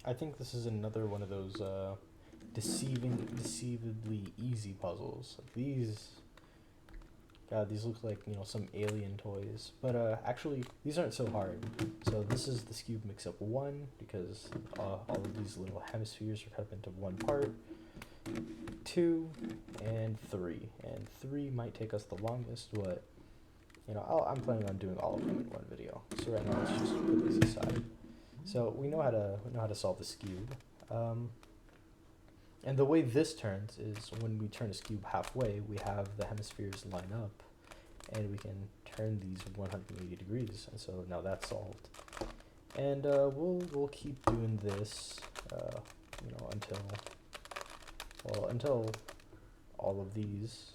I think this is another one of those deceivably easy puzzles. Like these, God, these look like, some alien toys. But actually, these aren't so hard. So this is the Skewb Mixup 1, because all of these little hemispheres are cut up into one part. 2, and 3. And 3 might take us the longest, but, I'm planning on doing all of them in one video. So right now, let's just put these aside. So we know how to solve the Skewb. And the way this turns is when we turn a Skewb halfway, we have the hemispheres line up, and we can turn these 180 degrees. And so now that's solved. And we'll keep doing this, until all of these,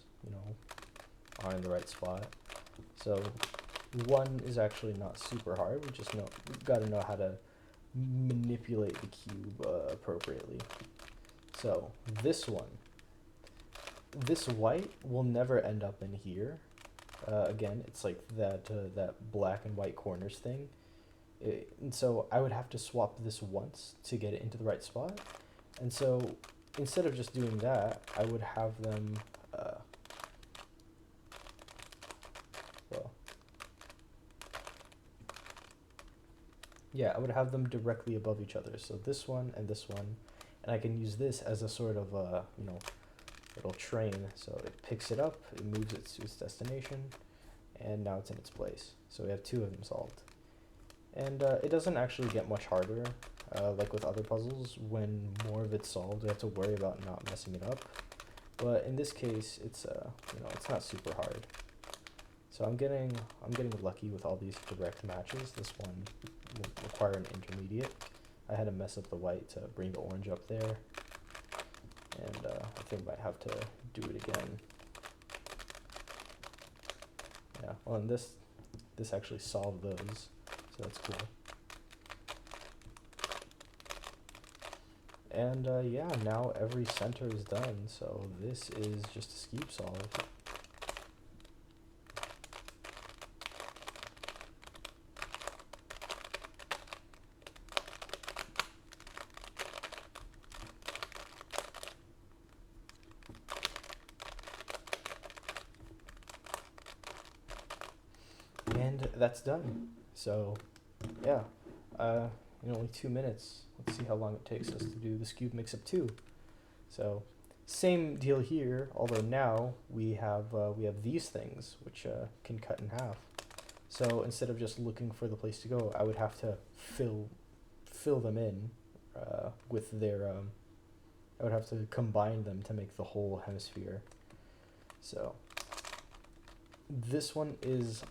are in the right spot. So 1 is actually not super hard. We've got to know how to manipulate the cube appropriately. So this white will never end up in here. Again, it's like that black and white corners thing. And so I would have to swap this once to get it into the right spot. And so instead of just doing that, I would have them, I would have them directly above each other. So this one, and I can use this as a sort of, little train. So it picks it up, it moves it to its destination, and now it's in its place. So we have 2 of them solved. And it doesn't actually get much harder, like with other puzzles. When more of it's solved, we have to worry about not messing it up. But in this case, it's it's not super hard. So I'm getting lucky with all these direct matches. This one will require an intermediate. I had to mess up the white to bring the orange up there, and I think I might have to do it again. Yeah, well, and this actually solved those, so that's cool. And yeah, now every center is done, so this is just a Skewb solve. And that's done. So, yeah, in only 2 minutes. Let's see how long it takes us to do the Skewb Mixup 2. So, same deal here, although now we have these things, which can cut in half. So instead of just looking for the place to go, I would have to fill them in with their, I would have to combine them to make the whole hemisphere. So this one is,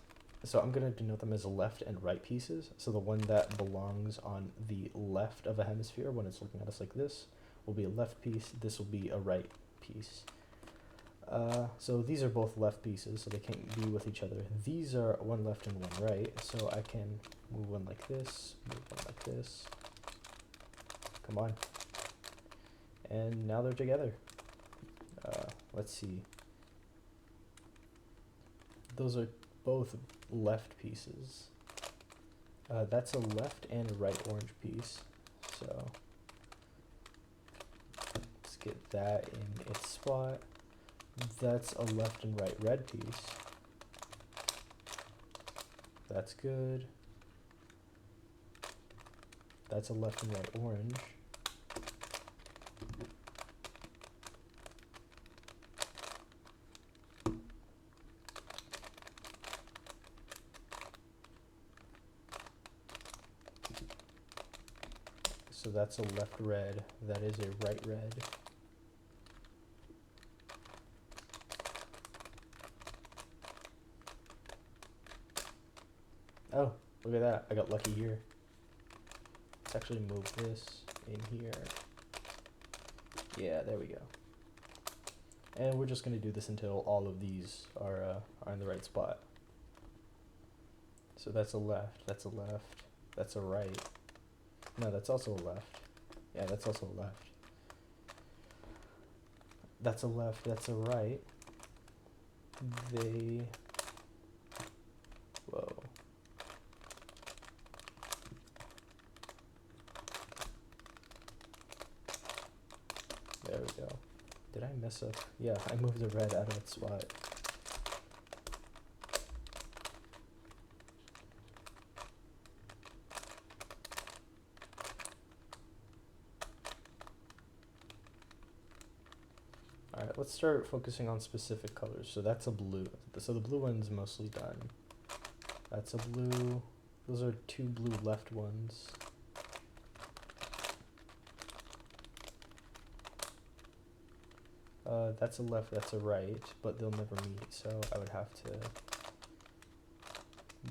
so I'm going to denote them as left and right pieces. So the one that belongs on the left of a hemisphere when it's looking at us like this will be a left piece. This will be a right piece. So these are both left pieces, so they can't be with each other. These are one left and one right, so I can move one like this, move one like this. Come on. And now they're together. Let's see. Those are both left pieces. That's a left and a right orange piece. So let's get that in its spot. That's a left and right red piece. That's good. That's a left and right orange. So that's a left red. That is a right red. Oh, look at that. I got lucky here. Let's actually move this in here. Yeah, there we go. And we're just going to do this until all of these are in the right spot. So that's a left, that's a left, that's a right. No, that's also a left. Yeah, that's also a left. That's a left, that's a right. Whoa. did I mess up? Yeah, I moved the red out of its spot. Alright, let's start focusing on specific colors. So that's a blue. So the blue one's mostly done. That's a blue. Those are two blue left ones. That's a left, that's a right, but they'll never meet, so I would have to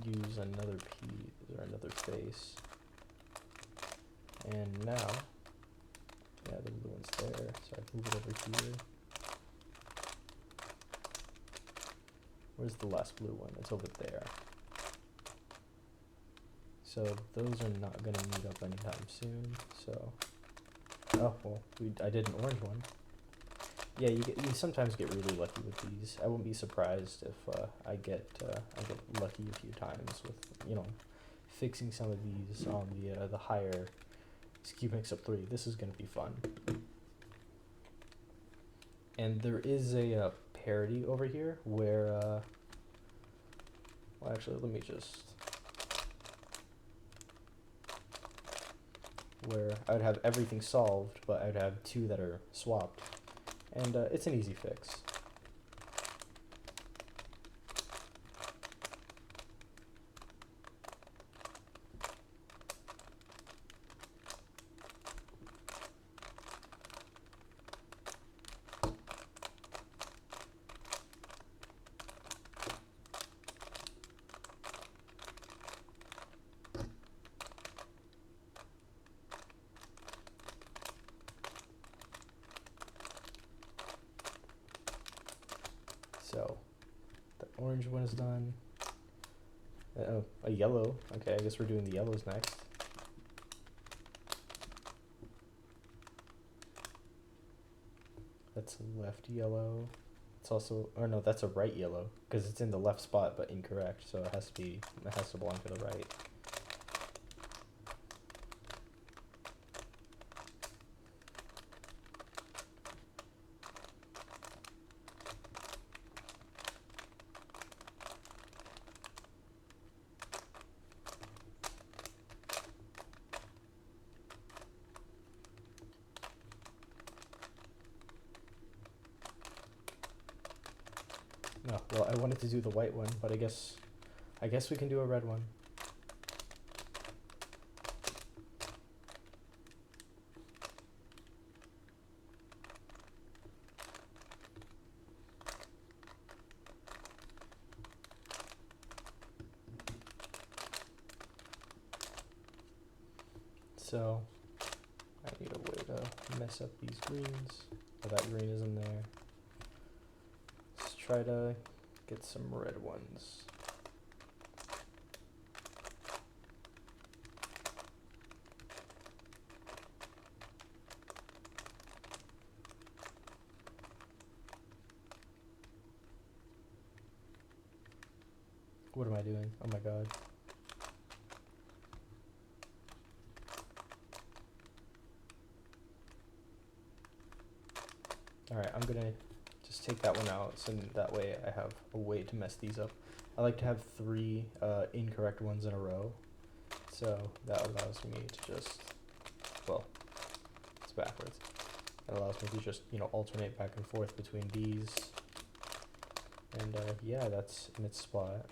use another piece or another face. And now, yeah, the blue one's there, so I can move it over here. Where's the last blue one? It's over there. So those are not going to meet up anytime soon, so... Oh, well, I did an orange one. Yeah, you sometimes get really lucky with these. I won't be surprised if I get lucky a few times with, you know, fixing some of these on the higher Skewb Mixup 3. This is going to be fun. And there is a parity over here where, well, actually, let me just, where I would have everything solved, but I would have two that are swapped. And it's an easy fix. So, the orange one is done. Oh, a yellow. Okay, I guess we're doing the yellows next. That's a left yellow. It's also, or no, that's a right yellow because it's in the left spot but incorrect. So it has to belong to the right. No, well, I wanted to do the white one, but I guess we can do a red one. So, I need a way to mess up these greens. Oh, that green is in there. Let's try to get some red ones. What am I doing? Oh my god. Alright, I'm gonna just take that one out, so that way I have a way to mess these up. I like to have 3 incorrect ones in a row, so that allows me to just, well, it's backwards. That allows me to just, you know, alternate back and forth between these, and yeah, that's in its spot.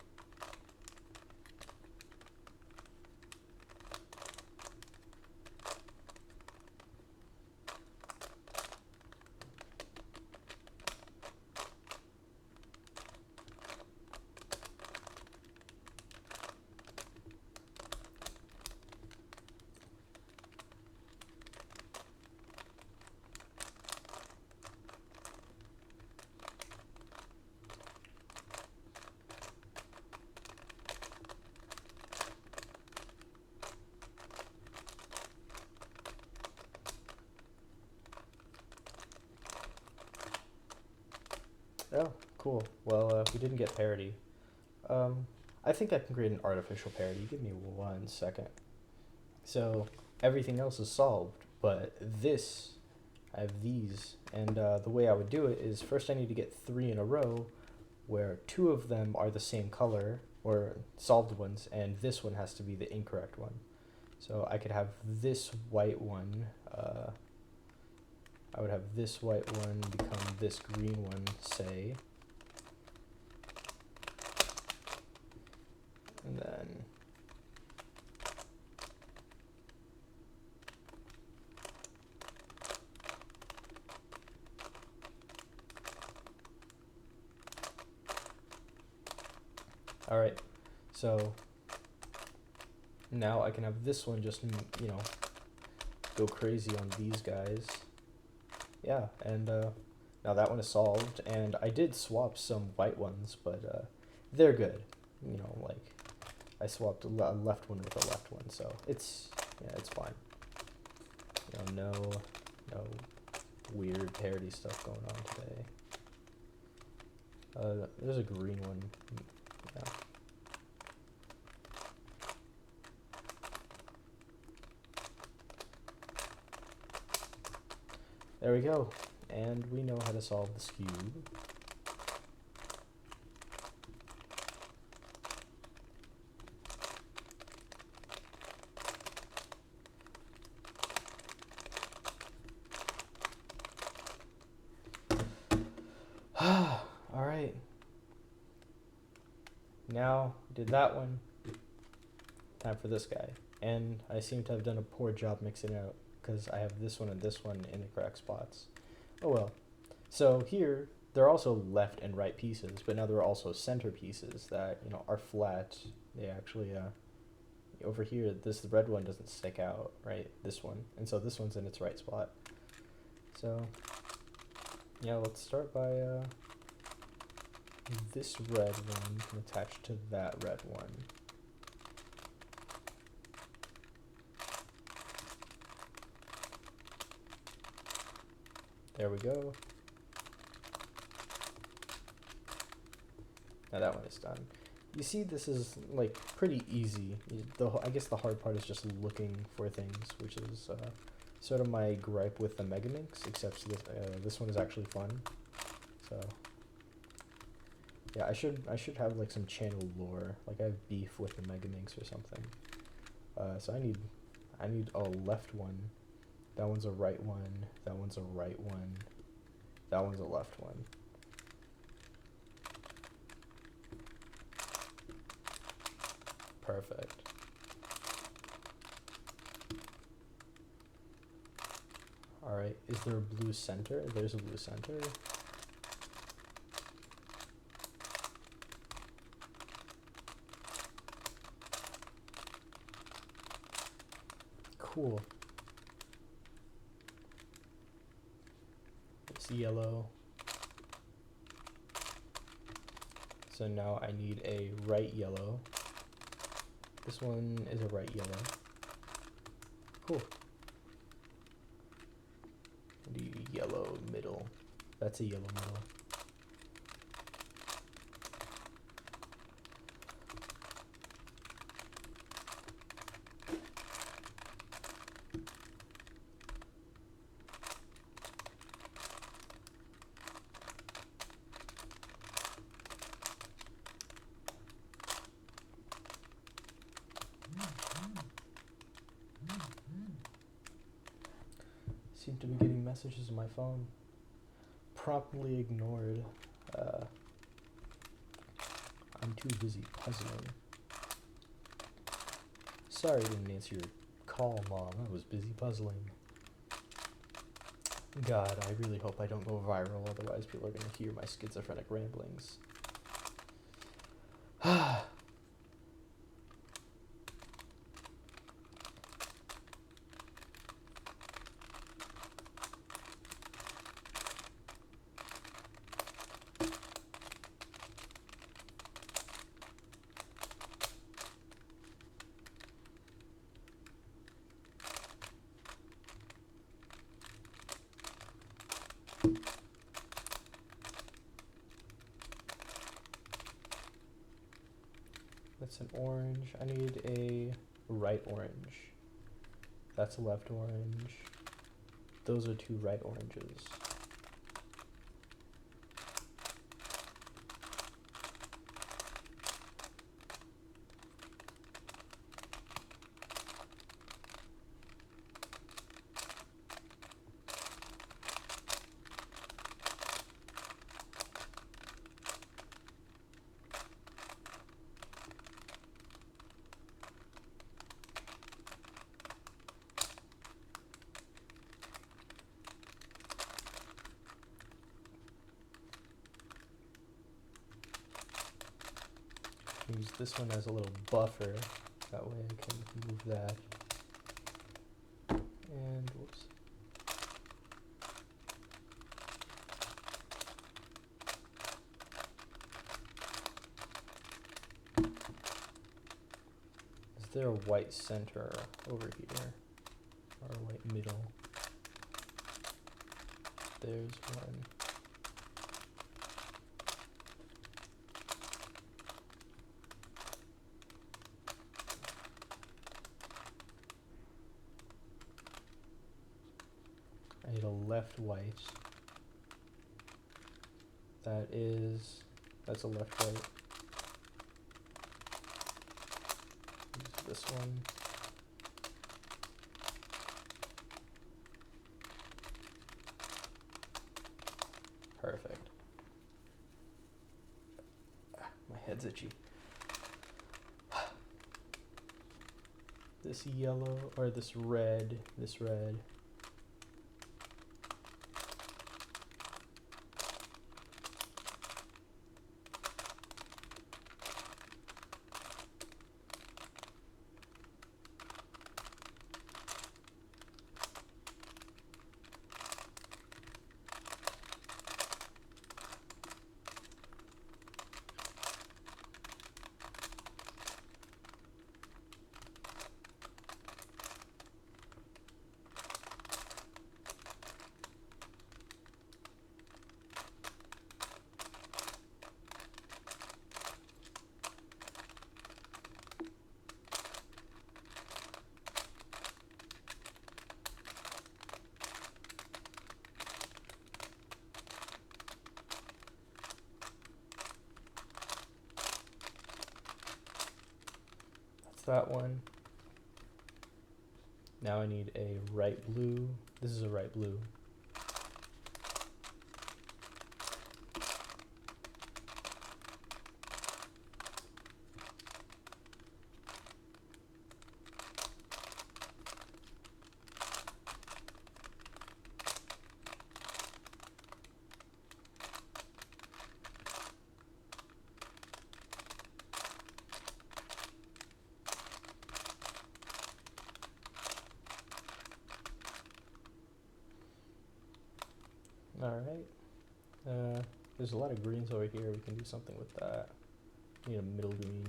Oh, cool. Well, we didn't get parity. I think I can create an artificial parity. Give me 1 second. So, everything else is solved, but this I have these, and the way I would do it is first I need to get 3 in a row where 2 of them are the same color, or solved ones, and this one has to be the incorrect one. So I could have this white one, I would have this white one become this green one, say. And then all right, so now I can have this one just, you know, go crazy on these guys. Yeah, and now that one is solved, and I did swap some white ones, but they're good. You know, like, I swapped a left one with a left one, so it's, yeah, it's fine. You know, no weird parody stuff going on today. There's a green one. Yeah. There we go, and we know how to solve the Skewb. All right. Now, did that one. Time for this guy. And I seem to have done a poor job mixing it out, because I have this one and this one in the correct spots. Oh well. So here, they're also left and right pieces, but now there are also center pieces that, you know, are flat. They actually, over here, the red one doesn't stick out, right? This one. And so this one's in its right spot. So, yeah, let's start by, this red one can attach to that red one. There we go. Now that one is done. You see, this is like pretty easy. I guess the hard part is just looking for things, which is sort of my gripe with the Megaminx, except this one is actually fun. So yeah, I should have like some channel lore. Like I have beef with the Megaminx or something. So I need a left one. That one's a right one. That one's a right one. That one's a left one. Perfect. Alright, is there a blue center? There's a blue center. Cool. It's yellow. So now I need a right yellow. This one is a right yellow. Cool. The yellow middle. That's a yellow middle. Seem to be getting messages on my phone. Promptly ignored. I'm too busy puzzling. Sorry I didn't answer your call, Mom. I was busy puzzling. God, I really hope I don't go viral, otherwise people are going to hear my schizophrenic ramblings. That's an orange. I need a right orange. That's a left orange. those are two right oranges. Use this one as a little buffer, that way I can move that. And whoops. Is there a white center over here? Or a white middle? There's one. I need a left white. That's a left white. Use this one. Perfect. My head's itchy. This yellow, or this red. That one. Now I need a right blue. This is a right blue. Alright. There's a lot of greens over here. We can do something with that. Need a middle green.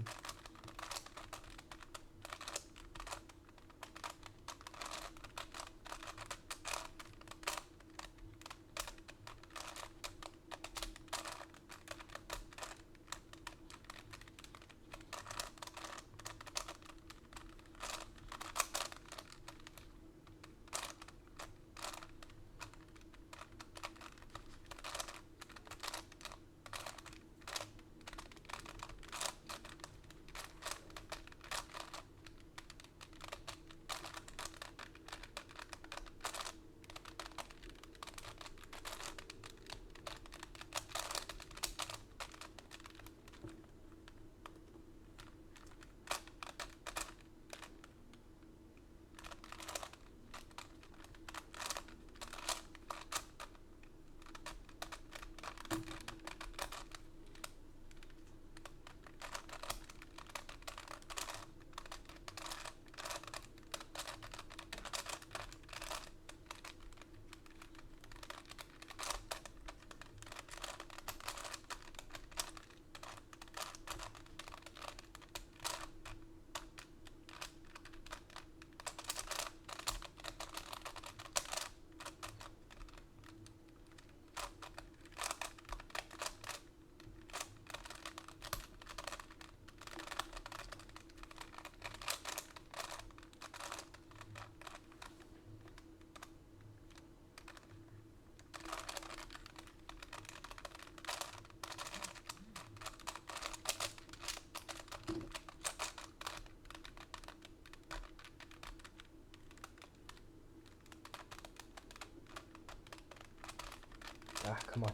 come on.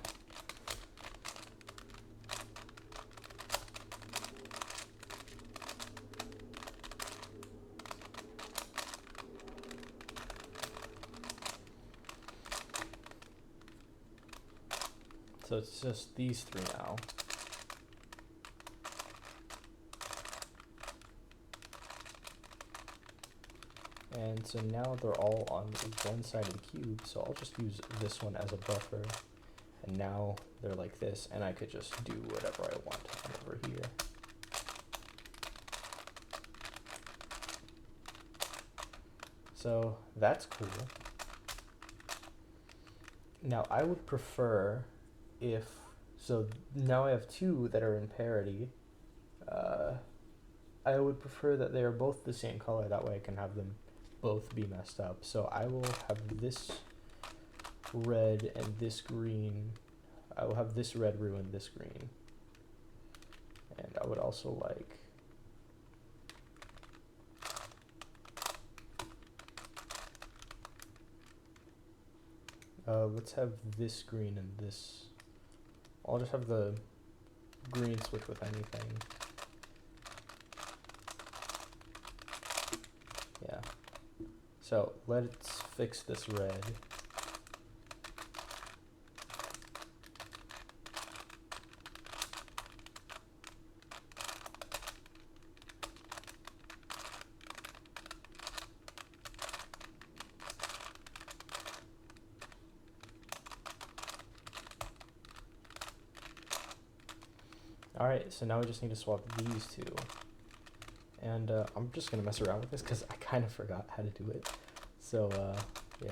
So it's just these three now. And so now they're all on one side of the cube, so I'll just use this one as a buffer. And now they're like this, and I could just do whatever I want over here. So that's cool. Now I would prefer if, so now I have two that are in parity. I would prefer that they are both the same color, that way I can have them both be messed up. So I will have this red and this green. I will have this red ruin this green. And I would also like let's have this green and this. I'll just have the green switch with anything. Yeah. So let's fix this red. Alright, so now we just need to swap these two. And I'm just going to mess around with this because I kind of forgot how to do it. So, yeah.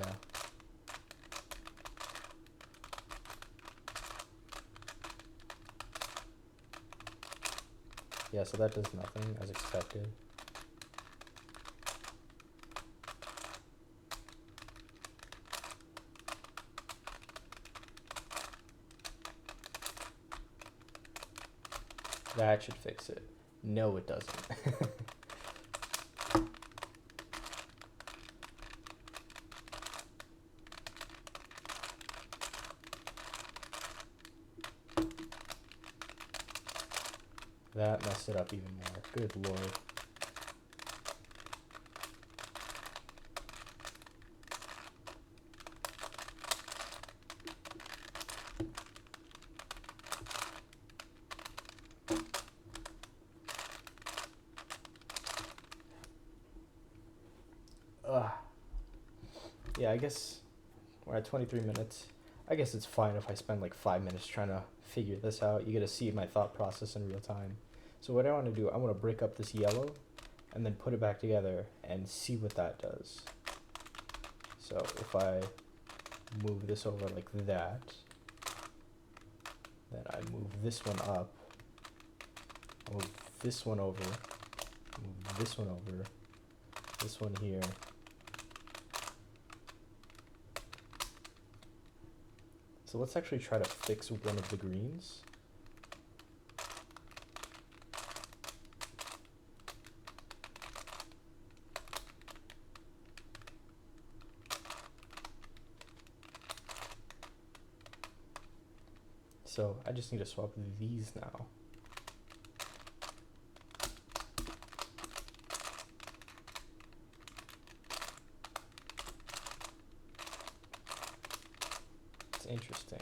Yeah, so that does nothing as expected. That should fix it. No, it doesn't. That messed it up even more. Good lord. Yeah, I guess we're at 23 minutes. I guess it's fine if I spend like 5 minutes trying to figure this out. You get to see my thought process in real time. So what I want to do, I want to break up this yellow and then put it back together and see what that does. So if I move this over like that, then I move this one up, I'll move this one over, move this one over, this one here. So let's actually try to fix one of the greens. So I just need to swap these now. It's interesting.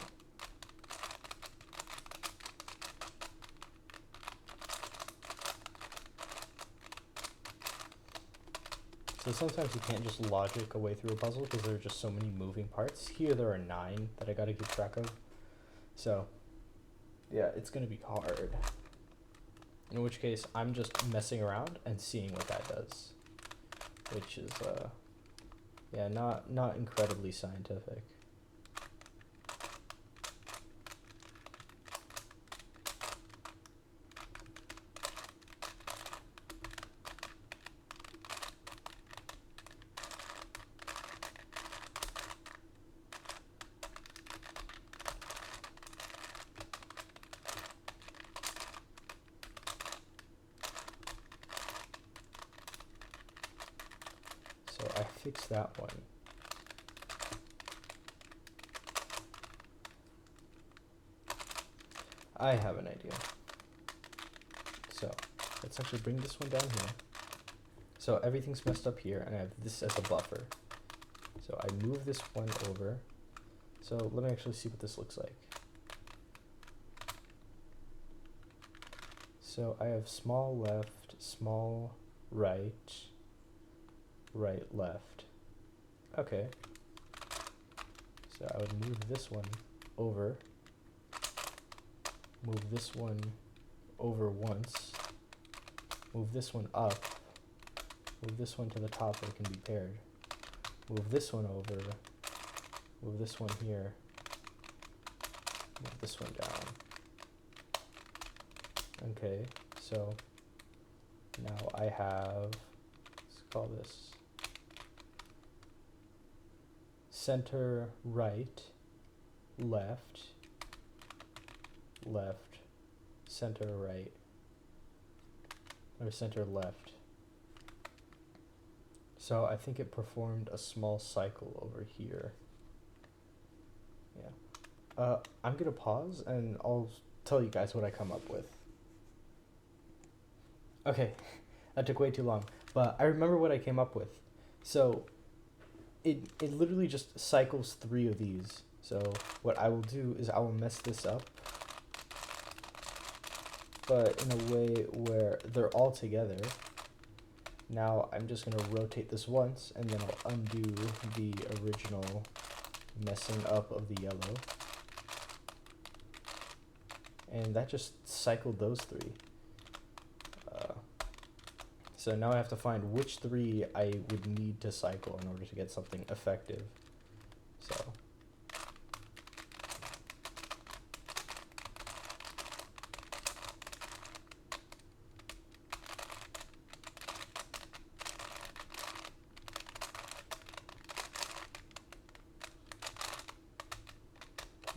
So sometimes you can't just logic a way through a puzzle because there are just so many moving parts. Here there are 9 that I gotta keep track of. So yeah, it's gonna be hard. In which case, I'm just messing around and seeing what that does, which is yeah, not incredibly scientific. So I fixed that one. I have an idea. So let's actually bring this one down here. So everything's messed up here, and I have this as a buffer. So I move this one over. So let me actually see what this looks like. So I have small left, small right, right, left. Okay. So I would move this one over, move this one over once, move this one up, move this one to the top where it can be paired, move this one over, move this one here, move this one down. Okay, so now I have, let's call this center right, left, left, center right, or center left. So I think it performed a small cycle over here. Yeah. I'm gonna pause and I'll tell you guys what I come up with. Okay, that took way too long, but I remember what I came up with. So it literally just cycles 3 of these. So what I will do is I will mess this up, but in a way where they're all together. Now I'm just gonna rotate this once, and then I'll undo the original messing up of the yellow. And that just cycled those 3. So now I have to find which 3 I would need to cycle in order to get something effective. So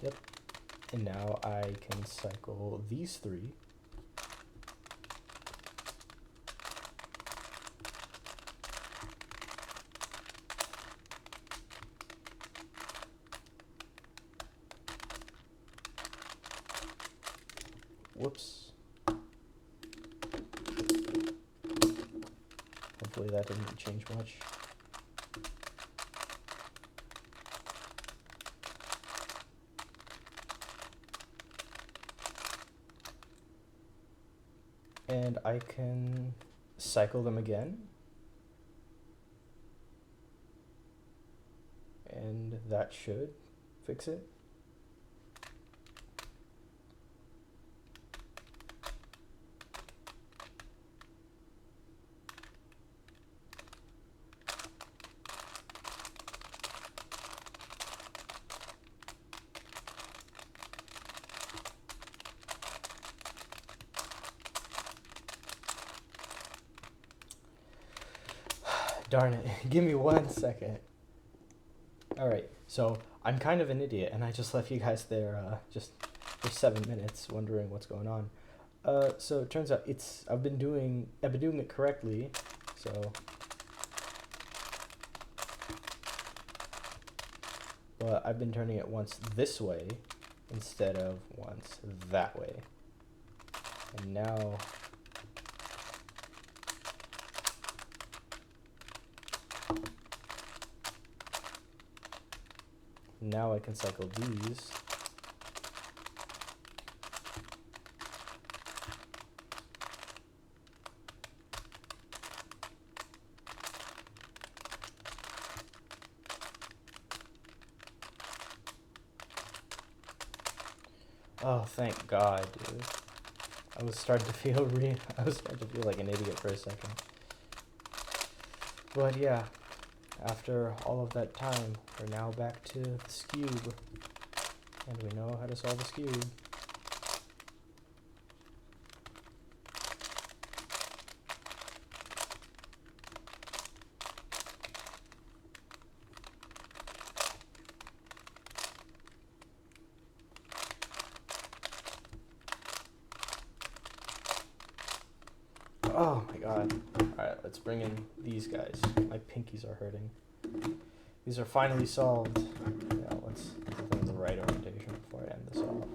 yep. And now I can cycle these 3. Whoops. Hopefully that didn't change much. And I can cycle them again. And that should fix it. Darn it, give me 1 second. Alright, so I'm kind of an idiot and I just left you guys there just for 7 minutes wondering what's going on. So it turns out I've been doing it correctly, so but I've been turning it once this way instead of once that way. And now I can cycle these. Oh, thank God, dude. I was starting to feel like an idiot for a second. But yeah, after all of that time, we're now back to the Skewb, and we know how to solve the Skewb. Oh my God. Alright, let's bring in these guys. My pinkies are hurting. These are finally solved. Yeah, let's put them in the right orientation before I end this off.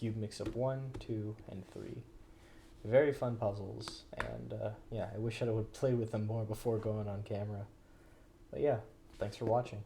Skewb Mixup 1, 2, and 3. Very fun puzzles, and yeah, I wish I would play with them more before going on camera. But yeah, thanks for watching.